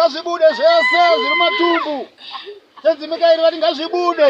ngazvibude zvese zviri matumbu. Tedzimikairi vati ngazvibude.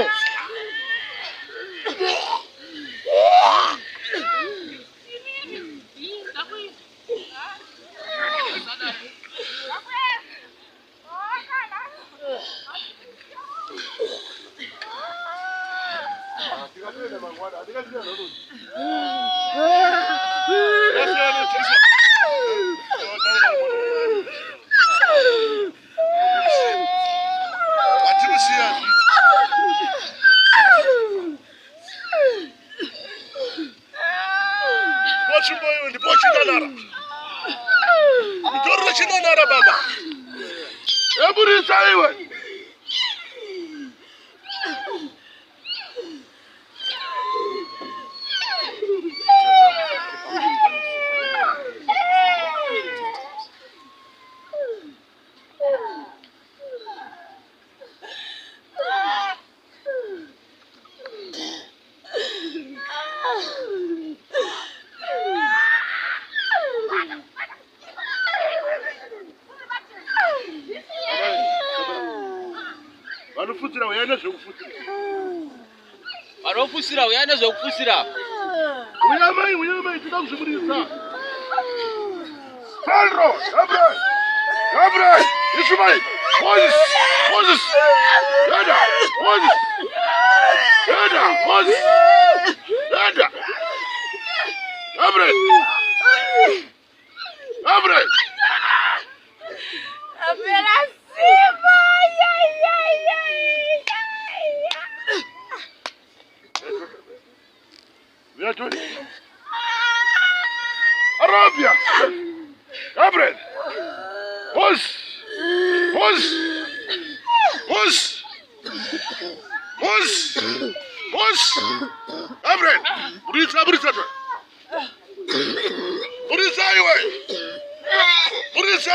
Vanofusira uyane zvekufusira. Uyamai tida kuzvibudisa. Pedro, Gabriel, Ishmael, Moses, Yada, Moses, Gabriel. Arabia, Gabriel, Moses, Gabriel, Burisa,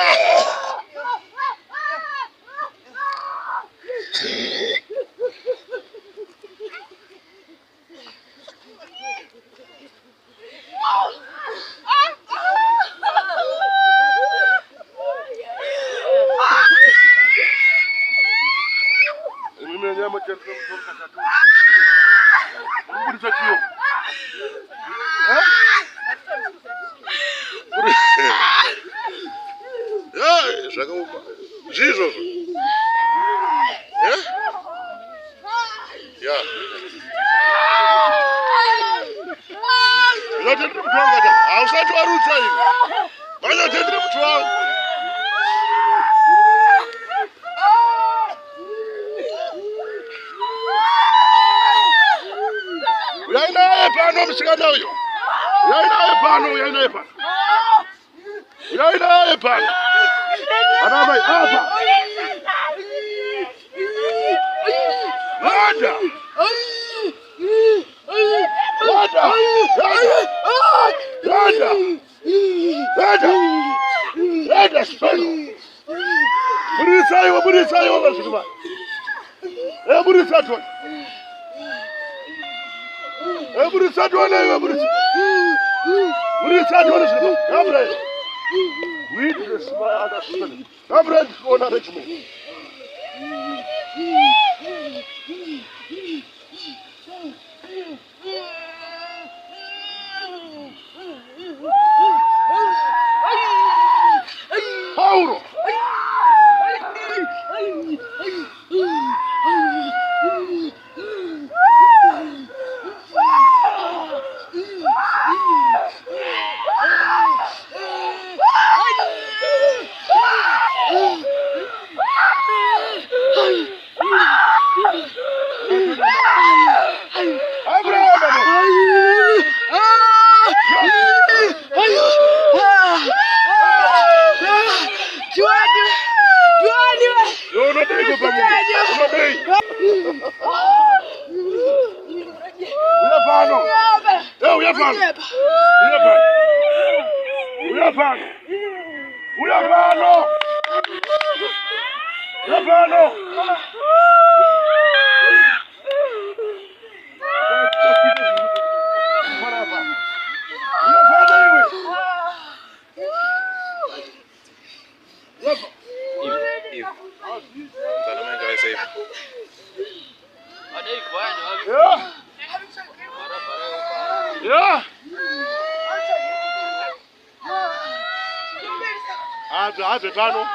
Habe pano.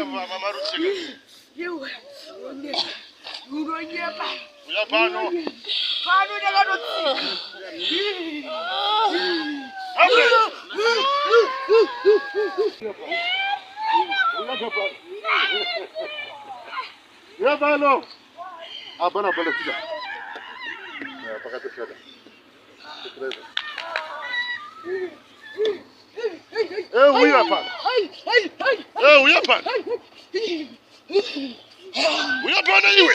Mama Rusika. You. Unonyepa. Uya pano. Pano ndakatotsika. Ya pano. Abana pale sija. Pakati kada. Uya pano. Uya pano. Uya pano iwe.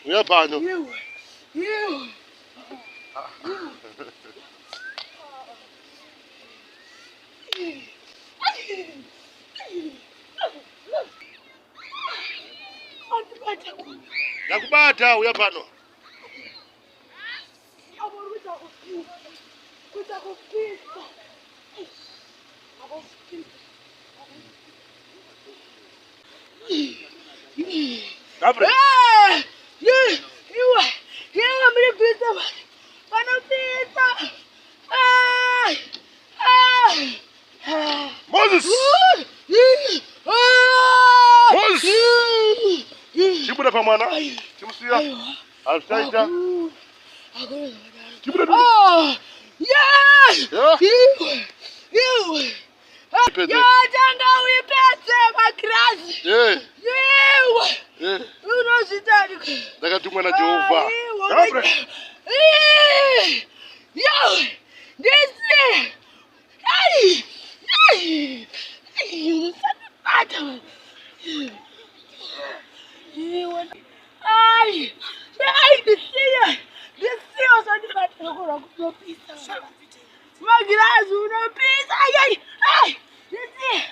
Uya pano. Nakubata uya pano. Gabriel. Moses. Moses. Chibuda pamwana. Chimusiya. Altaita. Chibuda. Yes. You. Pete. Tanga uipete makrasi. You. Unozitani. Ndakatumwa na Jehova. Gabriel. Yo. This. Hey. You said this thing was on the back of the pizza. My glass with a pizza. Hey, this thing.